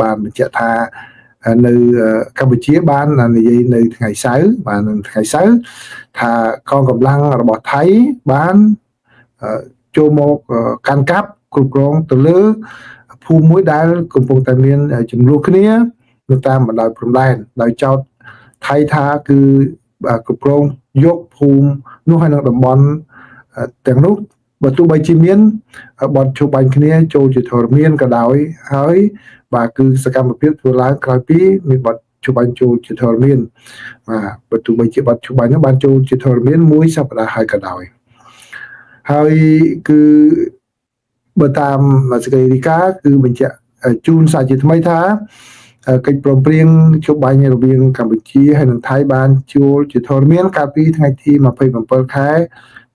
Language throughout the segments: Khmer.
បានបញ្ជាក់ថានៅកម្ពុជាបាននិយាយនៅថ្ងៃសៅរ៍បានថ្ងៃសៅរ៍ថាកងកម្លាំងរបស់ថៃបានចូលមកកាន់កាប់គ្រប់គ្រងទៅលើភូមិមួយដែលកំពុងតែមានចំនួនគ្នានៅតាមបណ្ដោយព្រំដែនដោយចោទថៃថាគឺគ្រប់គ្រងយកភូមិនោះហើយនឹងតំបន់ទាំងនោះបើទោះបីជាមានបទជួបបាញ់គ្នាចូលជាធរមានក៏ដោយហើយបាទគឺសកម្មភាពធ្វើឡើងក្រោយពីមានបទជួបបាញ់ចូលជាធរមានបាទបើទោះបីជាបទជួបបាញ់នោះបានចូលជាធរមានមួយសប្តាហ៍ហើយក៏ដោយហើយគឺបើតាមសេចក្តីរាយការណ៍គឺបញ្ជាក់ជូនសាជាថ្មីថាកិច្ចព្រមព្រៀងជួបបាញ់រវាងកម្ពុជាហើយនិងថៃបានជួលជាធរមានកាលពីថ្ងៃទី27ខែ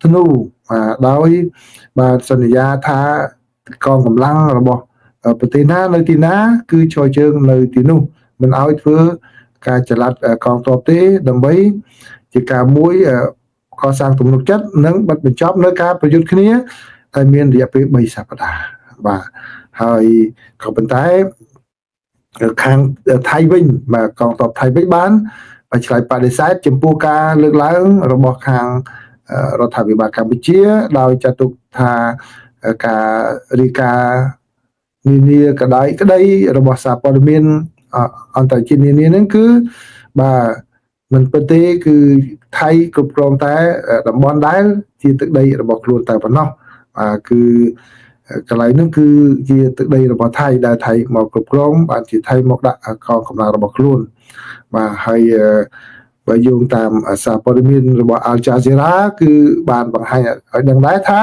ធ្នូដោយបានសន្យាថាកងកម្លាំងរបស់ប្រទេសណានៅទីណាគឺឈរជើងនៅទីនោះមិនឲ្យធ្វើការចល័តកងទ័ពទេដើម្បីជាការមួយកសាងទំនុកចិត្តនិងបិទបញ្ចប់នៅការប្រយុទ្ធគ្នាដែលមានរយៈពេល3សប្តាហ៍បាទហើយក៏ប៉ុន្តែខាងថៃវិញបាទកងទ័ពថៃវិញបានឆ្លើយបដិសេធចំពោះការលើកឡើងរបស់ខាងរដ្ឋាភិបាលកម្ពុជាដោយចាត់ទុកថាការរាយការណ៍នានាក្តីរបស់សារព័ត៌មានអន្តរជាតិនានាហ្នឹងគឺបាទមិនពិតទេគឺថៃគ្រប់គ្រងតែតំបន់ដែលជាទឹកដីរបស់ខ្លួនតែប៉ុណ្ណោះគឺកន្លែងនោះគឺជាទឹកដីរបស់ថៃដែលថៃមកគ្រប់គ្រងបានជាថៃមកដាក់កងកម្លាំងរបស់ខ្លួនបាទហើយបើយោងតាមសារព័ត៌មានរបស់ Al Jazeera គឺបានបង្ហាញឲ្យដឹងដែរថា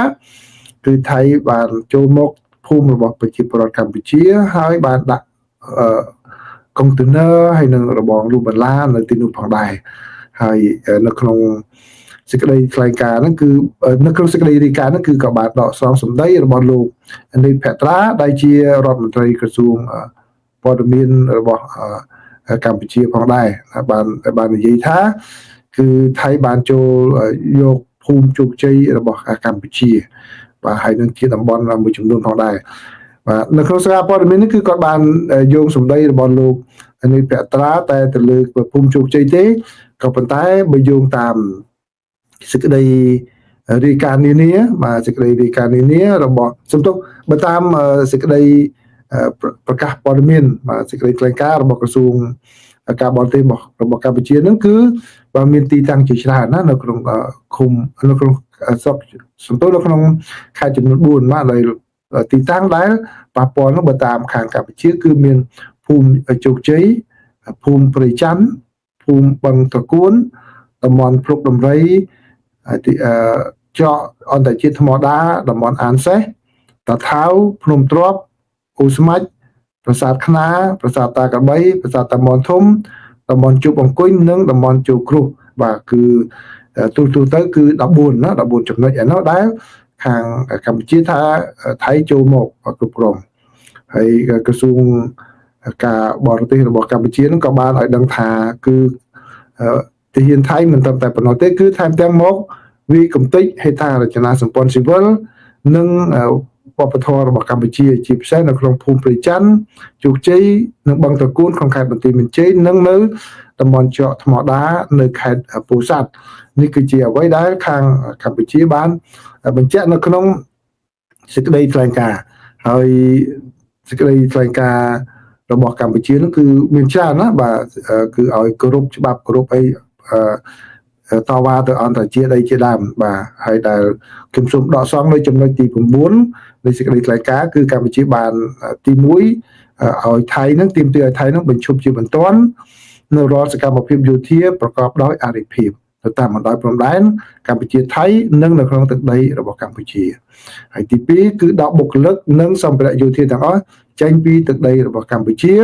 គឺថៃបានចូលមកភូមិរបស់ប្រជាពលរដ្ឋកម្ពុជាហើយបានដាក់កុងតឺន័រហើយនឹងរបងលូបន្លានៅទីនោះផងដែរហើយនៅក្នុងសេចក្តីថ្លែងការណ៍ហ្នឹងគឺនៅក្នុងសេចក្តីរាយការណ៍ហ្នឹងគឺក៏បានដកស្រង់សម្ដីរបស់លោកនីត ភត្រាដែលជារដ្ឋមន្ត្រីក្រសួងព័ត៌មានរបស់កម្ពុជាផងដែរបាននិយាយថាគឺថៃបានចូលយកភូមិជោគជ័យរបស់កម្ពុជាបាទហើយនឹងជាតំបន់មួយចំនួនផងដែរបាទនៅក្នុងសារព័ត៌មាននេះគឺគាត់បានយកសម្ដីរបស់លោកនីត ភត្រាតែទៅលើភូមិជោគជ័យទេក៏ប៉ុន្តែបើយោងតាមសេចក្តីរាយការណ៍នានាបាទសេចក្តីរាយការណ៍នានារបស់សំទោសបើតាមសេចក្តីប្រកាសព័ត៌មានបាទសេចក្តីថ្លែងការណ៍របស់ក្រសួងការបរទេសរបស់កម្ពុជានឹងគឺបាទមានទីតាំងជាច្រើនណានៅក្នុងឃុំនៅក្នុងស្រុកសំទោសនៅក្នុងខេត្តចំនួន4បាទដែលទីតាំងដែលប៉ះពាល់នោះបើតាមខាងកម្ពុជាគឺមានភូមិជោគជ័យភូមិព្រៃច័ន្ទភូមិបឹងត្រកួនតំបន់ភ្លុកដំរីចកអន្តរជាតិថ្មដាតំបន់អានសេះតាថៅភ្នំទ្រាប់អូស្មាច់ប្រាសាទខ្នាប្រាសាទតាក្របីប្រាសាទតាមាន់ធំតំបន់ជប់អង្គុញនិងតំបន់ជោគ្រោះបាទគឺទូទៅគឺ14ណា14ចំណុចឯនោះដែលខាងកម្ពុជាថាថៃចូលមកគ្រប់គ្រងហើយក្រសួងការបរទេសរបស់កម្ពុជានឹងក៏បានឲ្យដឹងថាគឺទាហានថៃមិនត្រឹមតែប៉ុណ្ណោះទេគឺថែមទាំងមកវិកំតិចហេដ្ឋារចនាសម្ព័ន្ធស៊ីវិលនិងវប្បធម៌របស់កម្ពុជាជាពិសេសនៅក្នុងភូមិព្រៃច័ន្ទជោគជ័យនិងបឹងត្រកួនក្នុងខេត្តបន្ទាយមានជ័យនិងនៅតំបន់ចកថ្មដានៅខេត្តពោធិ៍សាត់នេះគឺជាអ្វីដែលខាងកម្ពុជាបានបញ្ជាក់នៅក្នុងសេចក្តីថ្លែងការណ៍ហើយសេចក្តីថ្លែងការណ៍របស់កម្ពុជានោះគឺមានច្រើនណាបាទគឺឲ្យគោរពច្បាប់គោរពអីតវ៉ាទៅអន្តរជាតិអីជាដើមបាទហើយដែលខ្ញុំសូមដកស្រង់នៅចំណុចទី9នៃសេចក្តីថ្លែងការណ៍គឺកម្ពុជាបានទី1ឲ្យថៃនឹងទាមទារឲ្យថៃនឹងបញ្ឈប់ជាបន្ទាន់នៅរាល់សកម្មភាពយោធាប្រកបដោយអរិយភាពទៅតាមបណ្ដោយព្រំដែនកម្ពុជាថៃនិងនៅក្នុងទឹកដីរបស់កម្ពុជាហើយទី2គឺដកបុគ្គលិកនិងសម្ភារៈយោធាទាំងអស់ចេញពីទឹកដីរបស់កម្ពុជា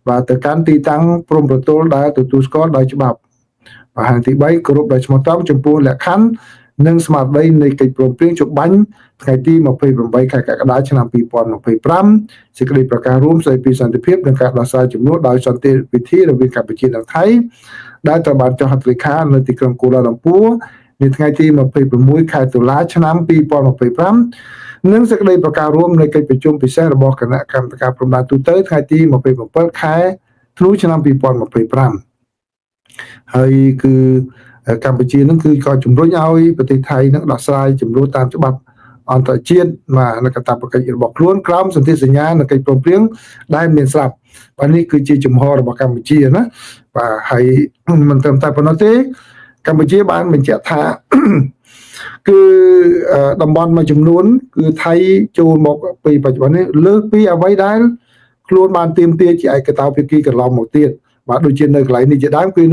បាទទៅកាន់ទីតាំងព្រំប្រទល់ដែលទទួលស្គាល់ដោយច្បាប់ហើយទី3គោរពដោយស្មោះត្រង់ចំពោះលក្ខខណ្ឌនិងស្មារតីនៃកិច្ចព្រមព្រៀងជបាញ់ថ្ងៃទី28ខែកក្កដាឆ្នាំ2025សេចក្តីប្រកាសរួមស្តីពីសន្តិភាពនិងការដោះស្រាយជំនួបដោយសន្តិវិធីរវាងកម្ពុជានិងថៃដែលត្រូវបានចុះហត្ថលេខានៅទីក្រុងកូឡាឡាំពួរនៅថ្ងៃទី26ខែតុលាឆ្នាំ2025 និងសេចក្តីប្រកាសរួមនៃកិច្ចប្រជុំពិសេសរបស់គណៈកម្មការព្រំដែនទូទៅថ្ងៃទី27ខែធ្នូឆ្នាំ2025ហើយគឺកម្ពុជានឹងគឺក៏ជំរុញឲ្យប្រទេសថៃនឹងដោះស្រាយចំនួនតាមច្បាប់អន្តរជាតិនៅកាតព្វកិច្ចរបស់ខ្លួនក្រោមសន្ធិសញ្ញានៃកិច្ចព្រមព្រៀងដែលមានស្រាប់បាទនេះគឺជាជំហររបស់កម្ពុជាណាបាទហើយមិនត្រឹមតែប៉ុណ្ណោះទេកម្ពុជាបានបញ្ជាក់ថាគឺតំបន់មួយចំនួនគឺថៃចូលមកពីបច្ចុប្បន្ននេះលើសពីអ្វីដែលខ្លួនបានទាមទារជាឯកតោភាគីកន្លងមកទៀតបាទដូចជានៅកន្លែងនេះជាដើមគឺ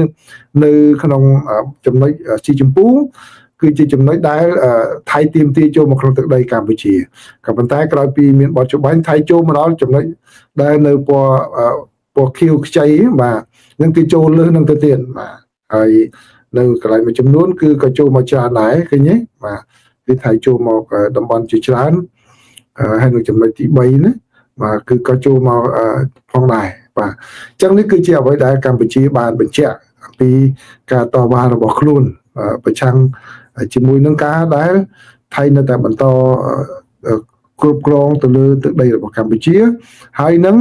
នៅក្នុងចំណុចជីចម្ពូគឺជាចំណុចដែលថៃទាមទារចូលមកក្នុងទឹកដីកម្ពុជាក៏ប៉ុន្តែក្រោយពីមានបទច្បាញ់ថៃចូលមកដល់ចំណុចដែលនៅពណ៌ខៀវខ្ចីបាទនឹងគឺចូលលើសនឹងទៅទៀតបាទហើយនៅកន្លែងមួយចំនួនគឺក៏ចូលមកច្រើនដែរឃើញទេបាទគឺថៃចូលមកតំបន់ជាច្រើនហើយនៅចំណុចទី3ណាបាទគឺក៏ចូលមកផងដែរបាទអញ្ចឹងនេះគឺជាអ្វីដែលកម្ពុជាបានបញ្ជាក់ពីការតវ៉ារបស់ខ្លួនប្រឆាំងជាមួយនឹងការដែលថៃនៅតែបន្តគ្រប់គ្រងទៅលើទឹកដីរបស់កម្ពុជាហើយនឹង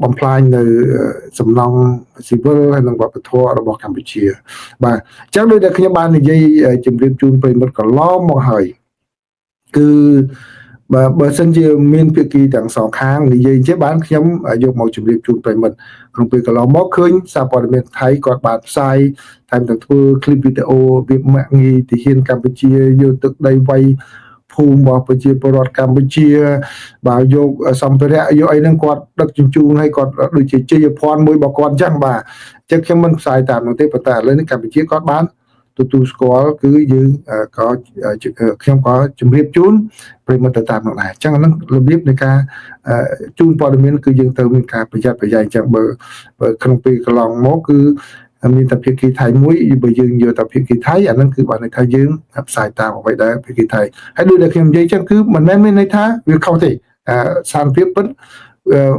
បំផ្លាញនៅសំណង់ស៊ីវិលហើយនិងវប្បធម៌របស់កម្ពុជាបាទអញ្ចឹងដូចដែលខ្ញុំបាននិយាយជម្រាបជូនប្រិយមិត្តកន្លងមកហើយគឺបើសិនជាមានភាគីទាំងសងខាងនិយាយជាបានខ្ញុំយកមកជម្រាបជូនប្រិយមិត្តក្នុងពេលកន្លងមកឃើញសារព័ត៌មានថៃគាត់បានផ្សាយតែទាំងធ្វើคลิปវីដេអូវាមាក់ងាយទាហានកម្ពុជាយកទឹកដីវាយភូមិរបស់ប្រជាពលរដ្ឋកម្ពុជាបាទយកសម្ភារៈយកអីហ្នឹងគាត់ដឹកជញ្ជូនឲ្យគាត់ដូចជាជ័យភ័ណ្ឌមួយរបស់គាត់អញ្ចឹងបាទអញ្ចឹងខ្ញុំមិនផ្សាយតាមនោះទេប៉ុន្តែឥឡូវនេះកម្ពុជាគាត់បានទទួលស្គាល់គឺយើងក៏ខ្ញុំក៏ជម្រាបជូនប្រិមត្តតាមនោះដែរអញ្ចឹងហ្នឹងរបៀបនៃការជូនព័ត៌មានគឺយើងត្រូវមានការប្រយ័ត្នប្រយែងអញ្ចឹងបើក្នុងពេលកន្លងមកគឺមានតែភាគីថៃមួយបើយើងយកតែភាគីថៃអាហ្នឹងគឺបានន័យថាយើងផ្សាយតាមអ្វីដែលភាគីថៃហើយដូចដែលខ្ញុំនិយាយអញ្ចឹងគឺមិនមែនមានន័យថាវាខុសទេសារភាពពិត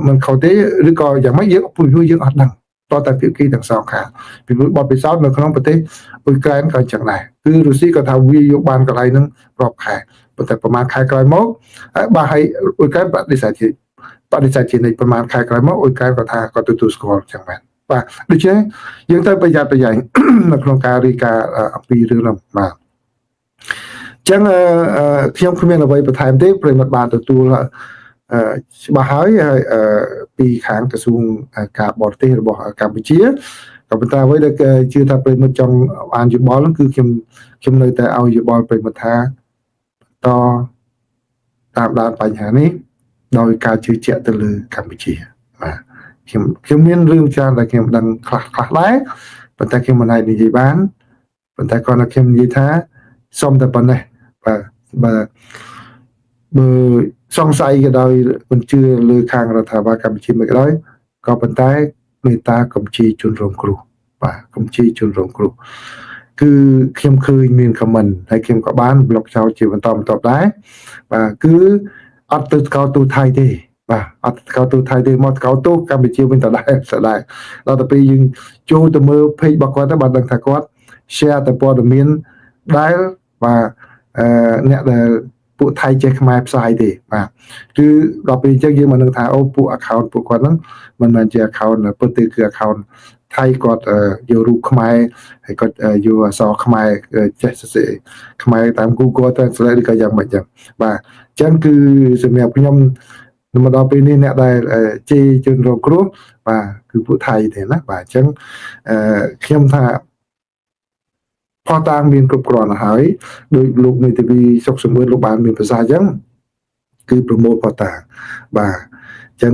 មិនខុសទេឬក៏យ៉ាងម៉េចយើងពុយយើងអត់ដឹងតតែភាគីទាំងសងខាងពីព្រោះបទពិសោធន៍នៅក្នុងប្រទេសអ៊ុយក្រែនក៏ចឹងដែរគឺរុស្ស៊ីក៏ថាវាយកបានកន្លែងហ្នឹងរាប់ខែប៉ុន្តែប្រហែលខែក្រោយមកបាទហើយអ៊ុយក្រែនបដិសេធជាប្រហែលខែក្រោយមកអ៊ុយក្រែនក៏ថាក៏ទទួលស្គាល់ចឹងដែរបាទដូច្នេះយើងត្រូវប្រយ័ត្នប្រយែងនៅក្នុងការរាយការណ៍អំពីរឿងនោះបាទអញ្ចឹងខ្ញុំគ្មានអ្វីបន្ថែមទេប្រិមត្តបានទទួលច្បាស់ហើយពីខាងក្រសួងការបរទេសរបស់កម្ពុជាក៏ប៉ុន្តែអ្វីដែលជឿថាប្រិមត្តចង់បានយោបល់គឺខ្ញុំនៅតែឲ្យយោបល់ប្រិមត្តថាតតាមដានបញ្ហានេះដោយការជឿជាក់ទៅលើកម្ពុជាបាទខ្ញុំមានរឿងច្រើនដែលខ្ញុំដឹងខ្លះដែរប៉ុន្តែខ្ញុំមិនអាចនិយាយបានប៉ុន្តែគាត់ថាខ្ញុំនិយាយថាសុំតែប៉ុណ្ណេះបាទបើសង្ស័យក៏ដោយមិនជឿលើខាងរដ្ឋាភិបាលកម្ពុជាមិនក៏ដោយក៏ប៉ុន្តែមេត្តាកុំជាជនរងគ្រោះបាទកុំជាជនរងគ្រោះគឺខ្ញុំឃើញមានខមមិនហើយខ្ញុំក៏បានប្លុកចោលជាបន្តបន្ទាប់ដែរបាទគឺអត់ទៅស្កោតទូថៃទេបាទអត់ស្កោតទូថៃទេមកស្កោតទូកម្ពុជាវិញតដែរដល់ទៅពេលយើងចូលទៅមើល page របស់គាត់ទៅបានដឹងថាគាត់ share តែព័ត៌មានដែលបាទអ្នកដែលពួកថៃចេះខ្មែរផ្សាយទេបាទគឺដល់ពេលអញ្ចឹងយើងមកនឹងថាអូពួក account ពួកគាត់ហ្នឹងមិនមែនជា account ពិតទេគឺ account ថៃគាត់យករូបខ្មែរហើយគាត់យកអក្សរខ្មែរចេះសរសេរខ្មែរតាម Google Translate ឬក៏យ៉ាងម៉េចចឹងបាទអញ្ចឹងគឺសម្រាប់ខ្ញុំមកដល់ពេលនេះអ្នកដែលជេរជនរងគ្រោះបាទគឺពួកថៃទេណាបាទអញ្ចឹងខ្ញុំថាផោះតាំងមានគ្រប់គ្រាន់ហើយដោយលោកមេធាវីសុខសម្បឿនលោកបានមានប្រសាសន៍អញ្ចឹងគឺប្រមូលផោះតាំងបាទអញ្ចឹង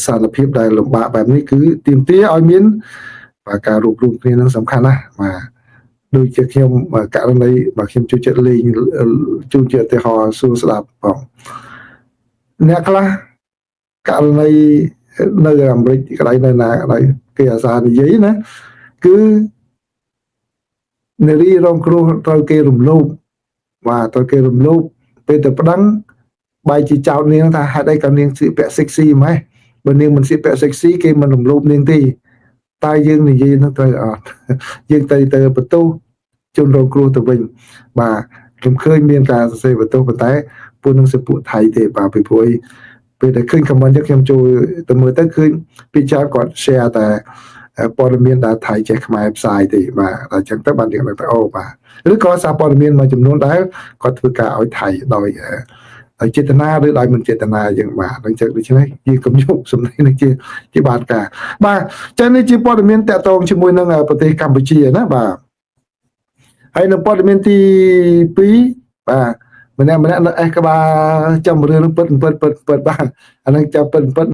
សារភាពដែលលំបាកបែបនេះគឺទាមទារឲ្យមានបាទការរួបរวมគ្នានឹងសំខាន់ណាស់បាទដូចជាខ្ញុំករណីបាទខ្ញុំជួយចិត្តលេងជួយជាឧទាហរណ៍សួរស្ដាប់បងអ្នកខ្លះករណីនៅអាមេរិកកន្លែងនៅណាកន្លែងគេអាសានិយាយណាគឺនារីរងគ្រោះត្រូវគេរំលោភបាទត្រូវគេរំលោភពេលទៅប្តឹងបែរជាចោទនាងថាហេតុអីក៏នាងស្លៀកពាក់ sexy ម៉េះបើនាងមិនស្លៀកពាក់ sexy គេមិនរំលោភនាងទេតែយើងនិយាយនឹងត្រូវអត់យើងទៅបន្ទោសជនរងគ្រោះទៅវិញបាទខ្ញុំឃើញមានការសរសេរបន្ទោសប៉ុន្តែ ពួកនឹងសិពួកថៃទេបាទពីព្រោះពេលតែឃើញ comment ចឹងខ្ញុំចូលទៅមើលទៅឃើញពីច្រើនគាត់ share តែព័ត៌មានដែលថៃចេះខ្មែរផ្សាយទេបាទតែចឹងទៅបានយើងដឹងថាអូបាទឬក៏សារព័ត៌មានមួយចំនួនដែលគាត់ធ្វើការឲ្យថៃដោយចេតនាឬដោយមិនចេតនាយ៉ាងបាទអញ្ចឹងដូច្នេះយើងកុំយកសម្ដីនេះជាបានការបាទចឹងនេះជាព័ត៌មានតកតងជាមួយនឹងប្រទេសកម្ពុជាណាបាទហើយនៅព័ត៌មានទី2បាទម្នាក់នៅអេសក្បាលចំរឿងពិតបាទអានឹងចាំពិត